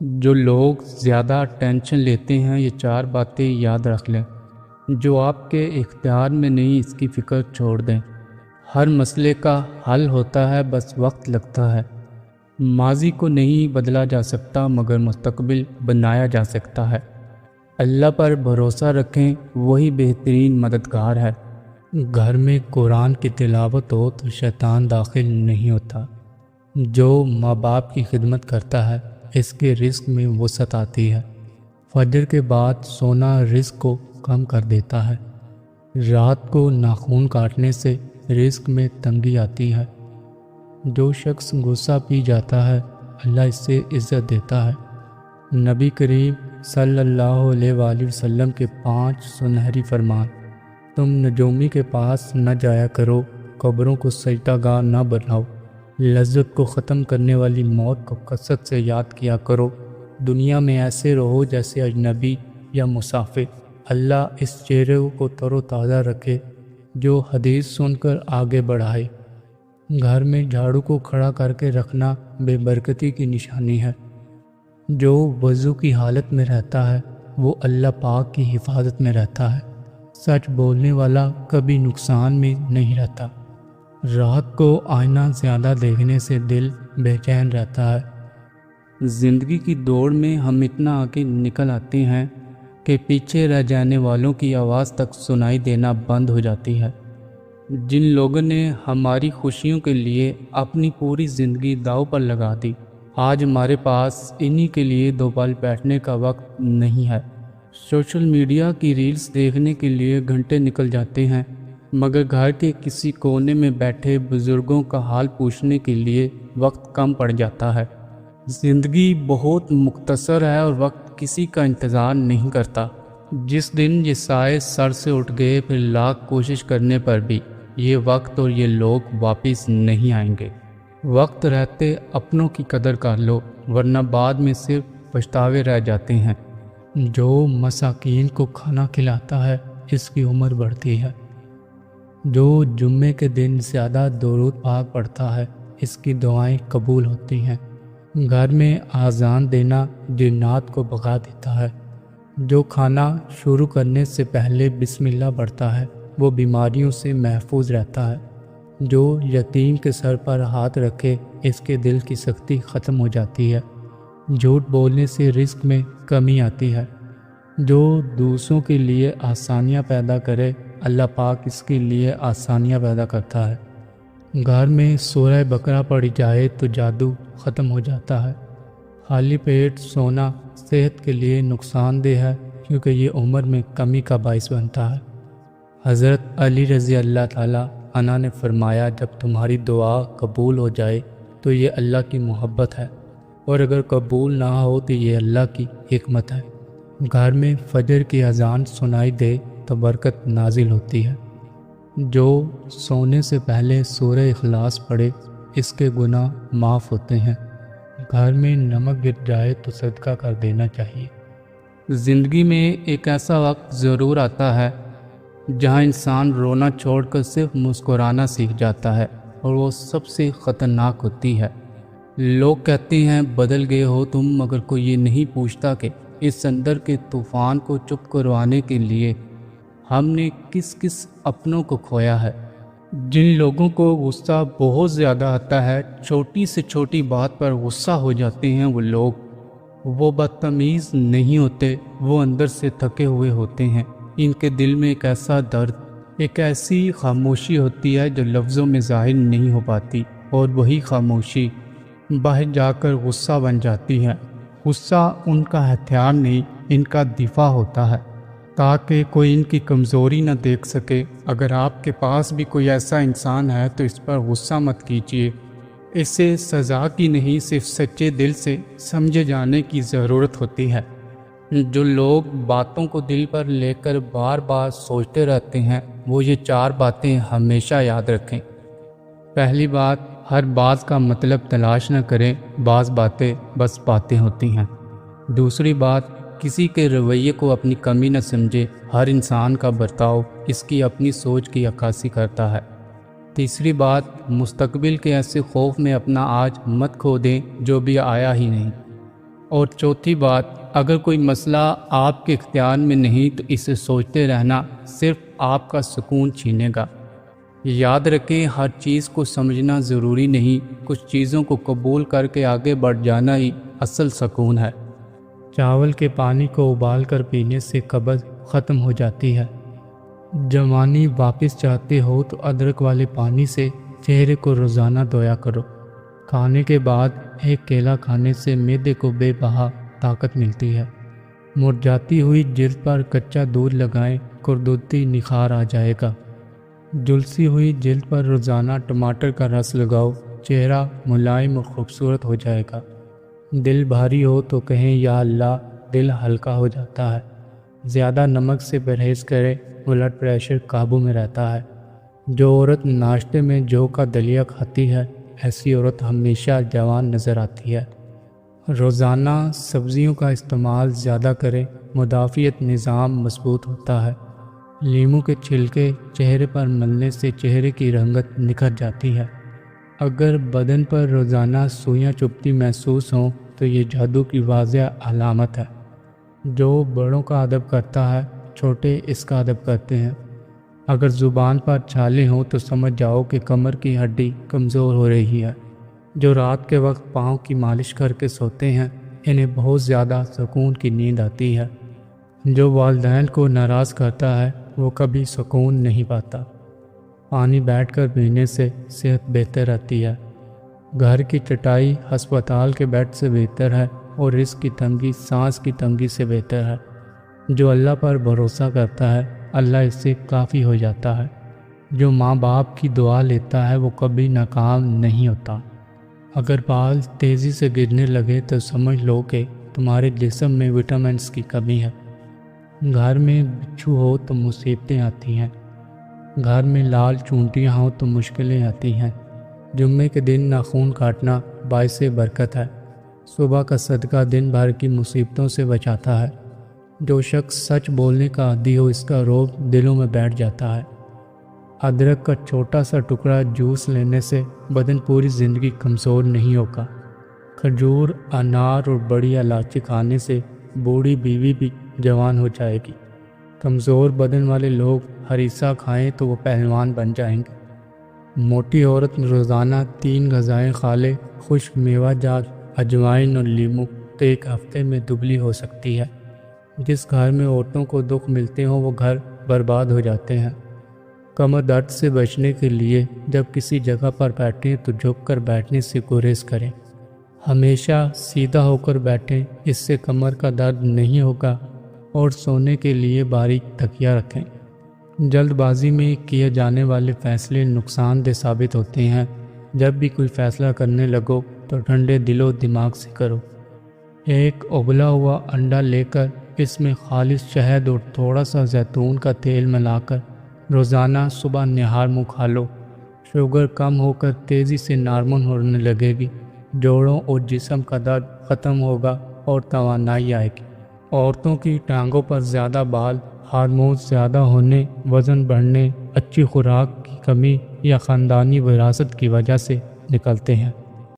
جو لوگ زیادہ ٹینشن لیتے ہیں یہ چار باتیں یاد رکھ لیں۔ جو آپ کے اختیار میں نہیں اس کی فکر چھوڑ دیں۔ ہر مسئلے کا حل ہوتا ہے، بس وقت لگتا ہے۔ ماضی کو نہیں بدلا جا سکتا مگر مستقبل بنایا جا سکتا ہے۔ اللہ پر بھروسہ رکھیں، وہی بہترین مددگار ہے۔ گھر میں قرآن کی تلاوت ہو تو شیطان داخل نہیں ہوتا۔ جو ماں باپ کی خدمت کرتا ہے اس کے رزق میں وسعت آتی ہے۔ فجر کے بعد سونا رزق کو کم کر دیتا ہے۔ رات کو ناخن کاٹنے سے رزق میں تنگی آتی ہے۔ جو شخص غصہ پی جاتا ہے اللہ اس سے عزت دیتا ہے۔ نبی کریم صلی اللہ علیہ وآلہ وسلم کے 5 سنہری فرمان: تم نجومی کے پاس نہ جایا کرو، قبروں کو سجدہ گاہ نہ بناؤ، لذت کو ختم کرنے والی موت کو کثرت سے یاد کیا کرو، دنیا میں ایسے رہو جیسے اجنبی یا مسافر، اللہ اس چہرے کو تر و تازہ رکھے جو حدیث سن کر آگے بڑھائے۔ گھر میں جھاڑو کو کھڑا کر کے رکھنا بے برکتی کی نشانی ہے۔ جو وضو کی حالت میں رہتا ہے وہ اللہ پاک کی حفاظت میں رہتا ہے۔ سچ بولنے والا کبھی نقصان میں نہیں رہتا۔ رات کو آئینہ زیادہ دیکھنے سے دل بے چین رہتا ہے۔ زندگی کی دوڑ میں ہم اتنا آگے نکل آتے ہیں کہ پیچھے رہ جانے والوں کی آواز تک سنائی دینا بند ہو جاتی ہے۔ جن لوگوں نے ہماری خوشیوں کے لیے اپنی پوری زندگی داؤ پر لگا دی، آج ہمارے پاس انہی کے لیے 2 پل بیٹھنے کا وقت نہیں ہے۔ سوشل میڈیا کی ریلز دیکھنے کے لیے گھنٹے نکل جاتے ہیں مگر گھر کے کسی کونے میں بیٹھے بزرگوں کا حال پوچھنے کے لیے وقت کم پڑ جاتا ہے۔ زندگی بہت مختصر ہے اور وقت کسی کا انتظار نہیں کرتا۔ جس دن یہ سائے سر سے اٹھ گئے پھر لاکھ کوشش کرنے پر بھی یہ وقت اور یہ لوگ واپس نہیں آئیں گے۔ وقت رہتے اپنوں کی قدر کر لو ورنہ بعد میں صرف پچھتاوے رہ جاتے ہیں۔ جو مساکین کو کھانا کھلاتا ہے اس کی عمر بڑھتی ہے۔ جو جمعے کے دن زیادہ درود پاک پڑھتا ہے اس کی دعائیں قبول ہوتی ہیں۔ گھر میں آذان دینا جنات کو بھگا دیتا ہے۔ جو کھانا شروع کرنے سے پہلے بسم اللہ پڑھتا ہے وہ بیماریوں سے محفوظ رہتا ہے۔ جو یتیم کے سر پر ہاتھ رکھے اس کے دل کی سختی ختم ہو جاتی ہے۔ جھوٹ بولنے سے رزق میں کمی آتی ہے۔ جو دوسروں کے لیے آسانیاں پیدا کرے اللہ پاک اس کے لیے آسانیاں پیدا کرتا ہے۔ گھر میں سورہ بقرہ پڑھی جائے تو جادو ختم ہو جاتا ہے۔ خالی پیٹ سونا صحت کے لیے نقصان دہ ہے کیونکہ یہ عمر میں کمی کا باعث بنتا ہے۔ حضرت علی رضی اللہ تعالیٰ عنہ نے فرمایا جب تمہاری دعا قبول ہو جائے تو یہ اللہ کی محبت ہے اور اگر قبول نہ ہو تو یہ اللہ کی حکمت ہے۔ گھر میں فجر کی اذان سنائی دے تو برکت نازل ہوتی ہے۔ جو سونے سے پہلے سورہ اخلاص پڑھے اس کے گناہ معاف ہوتے ہیں۔ گھر میں نمک گر جائے تو صدقہ کر دینا چاہیے۔ زندگی میں ایک ایسا وقت ضرور آتا ہے جہاں انسان رونا چھوڑ کر صرف مسکرانا سیکھ جاتا ہے اور وہ سب سے خطرناک ہوتی ہے۔ لوگ کہتے ہیں بدل گئے ہو تم مگر کوئی یہ نہیں پوچھتا کہ اس اندر کے طوفان کو چپ کروانے کے لیے ہم نے کس کس اپنوں کو کھویا ہے۔ جن لوگوں کو غصہ بہت زیادہ آتا ہے، چھوٹی سے چھوٹی بات پر غصہ ہو جاتے ہیں، وہ لوگ وہ بدتمیز نہیں ہوتے، وہ اندر سے تھکے ہوئے ہوتے ہیں۔ ان کے دل میں ایک ایسا درد، ایک ایسی خاموشی ہوتی ہے جو لفظوں میں ظاہر نہیں ہو پاتی اور وہی خاموشی باہر جا کر غصہ بن جاتی ہے۔ غصہ ان کا ہتھیار نہیں، ان کا دفاع ہوتا ہے تاکہ کوئی ان کی کمزوری نہ دیکھ سکے۔ اگر آپ کے پاس بھی کوئی ایسا انسان ہے تو اس پر غصہ مت کیجیے۔ اسے سزا کی نہیں صرف سچے دل سے سمجھے جانے کی ضرورت ہوتی ہے۔ جو لوگ باتوں کو دل پر لے کر بار بار سوچتے رہتے ہیں وہ یہ 4 باتیں ہمیشہ یاد رکھیں۔ پہلی بات، ہر بات کا مطلب تلاش نہ کریں، بعض باتیں بس باتیں ہوتی ہیں۔ دوسری بات، کسی کے رویے کو اپنی کمی نہ سمجھے، ہر انسان کا برتاؤ اس کی اپنی سوچ کی عکاسی کرتا ہے۔ تیسری بات، مستقبل کے ایسے خوف میں اپنا آج مت کھو دیں جو بھی آیا ہی نہیں۔ اور چوتھی بات، اگر کوئی مسئلہ آپ کے اختیار میں نہیں تو اسے سوچتے رہنا صرف آپ کا سکون چھینے گا۔ یاد رکھیں، ہر چیز کو سمجھنا ضروری نہیں، کچھ چیزوں کو قبول کر کے آگے بڑھ جانا ہی اصل سکون ہے۔ چاول کے پانی کو ابال کر پینے سے قبض ختم ہو جاتی ہے۔ جوانی واپس چاہتے ہو تو ادرک والے پانی سے چہرے کو روزانہ دھویا کرو۔ کھانے کے بعد ایک کیلا کھانے سے معدے کو بے بہا طاقت ملتی ہے۔ مرجھاتی ہوئی جلد پر کچا دودھ لگائیں، قدرتی نکھار آ جائے گا۔ جھلسی ہوئی جلد پر روزانہ ٹماٹر کا رس لگاؤ، چہرہ ملائم اور خوبصورت ہو جائے گا۔ دل بھاری ہو تو کہیں یا اللہ، دل ہلکا ہو جاتا ہے۔ زیادہ نمک سے پرہیز کرے، بلڈ پریشر قابو میں رہتا ہے۔ جو عورت ناشتے میں جو کا دلیا کھاتی ہے، ایسی عورت ہمیشہ جوان نظر آتی ہے۔ روزانہ سبزیوں کا استعمال زیادہ کریں، مدافعت نظام مضبوط ہوتا ہے۔ لیموں کے چھلکے چہرے پر ملنے سے چہرے کی رنگت نکھر جاتی ہے۔ اگر بدن پر روزانہ سوئیاں چبھتی محسوس ہوں تو یہ جادو کی واضح علامت ہے۔ جو بڑوں کا ادب کرتا ہے، چھوٹے اس کا ادب کرتے ہیں۔ اگر زبان پر چھالے ہوں تو سمجھ جاؤ کہ کمر کی ہڈی کمزور ہو رہی ہے۔ جو رات کے وقت پاؤں کی مالش کر کے سوتے ہیں، انہیں بہت زیادہ سکون کی نیند آتی ہے۔ جو والدین کو ناراض کرتا ہے، وہ کبھی سکون نہیں پاتا۔ پانی بیٹھ کر پینے سے صحت بہتر رہتی ہے۔ گھر کی چٹائی ہسپتال کے بیڈ سے بہتر ہے، اور رزق کی تنگی سانس کی تنگی سے بہتر ہے۔ جو اللہ پر بھروسہ کرتا ہے، اللہ اس سے کافی ہو جاتا ہے۔ جو ماں باپ کی دعا لیتا ہے، وہ کبھی ناکام نہیں ہوتا۔ اگر بال تیزی سے گرنے لگے تو سمجھ لو کہ تمہارے جسم میں وٹامنس کی کمی ہے۔ گھر میں بچھو ہو تو مصیبتیں آتی ہیں۔ گھر میں لال چونٹیاں ہوں تو مشکلیں آتی ہیں۔ جمعے کے دن ناخن کاٹنا باعث برکت ہے۔ صبح کا صدقہ دن بھر کی مصیبتوں سے بچاتا ہے۔ جو شخص سچ بولنے کا عادی ہو، اس کا روب دلوں میں بیٹھ جاتا ہے۔ ادرک کا چھوٹا سا ٹکڑا جوس لینے سے بدن پوری زندگی کمزور نہیں ہوگا۔ کھجور، انار اور بڑی الائچی کھانے سے بوڑھی بیوی بھی جوان ہو جائے گی۔ کمزور بدن والے لوگ ہریسہ کھائیں تو وہ پہلوان بن جائیں گے۔ موٹی عورت روزانہ 3 غذائیں کھا لے، خشک میوہ جات، اجوائن اور لیموں، تو ایک ہفتے میں دبلی ہو سکتی ہے۔ جس گھر میں عورتوں کو دکھ ملتے ہوں، وہ گھر برباد ہو جاتے ہیں۔ کمر درد سے بچنے کے لیے جب کسی جگہ پر بیٹھیں تو جھک کر بیٹھنے سے گریز کریں۔ ہمیشہ سیدھا ہو کر بیٹھیں، اس سے کمر کا درد نہیں ہوگا، اور سونے کے لیے باریک تکیہ رکھیں۔ جلد بازی میں کیے جانے والے فیصلے نقصان دہ ثابت ہوتے ہیں۔ جب بھی کوئی فیصلہ کرنے لگو تو ٹھنڈے دل و دماغ سے کرو۔ ایک ابلا ہوا انڈا لے کر اس میں خالص شہد اور تھوڑا سا زیتون کا تیل ملا کر روزانہ صبح نہار منہ کھا لو۔ شوگر کم ہو کر تیزی سے نارمل ہونے لگے گی، جوڑوں اور جسم کا درد ختم ہوگا اور توانائی آئے گی۔ عورتوں کی ٹانگوں پر زیادہ بال ہارمونز زیادہ ہونے، وزن بڑھنے، اچھی خوراک کی کمی یا خاندانی وراثت کی وجہ سے نکلتے ہیں۔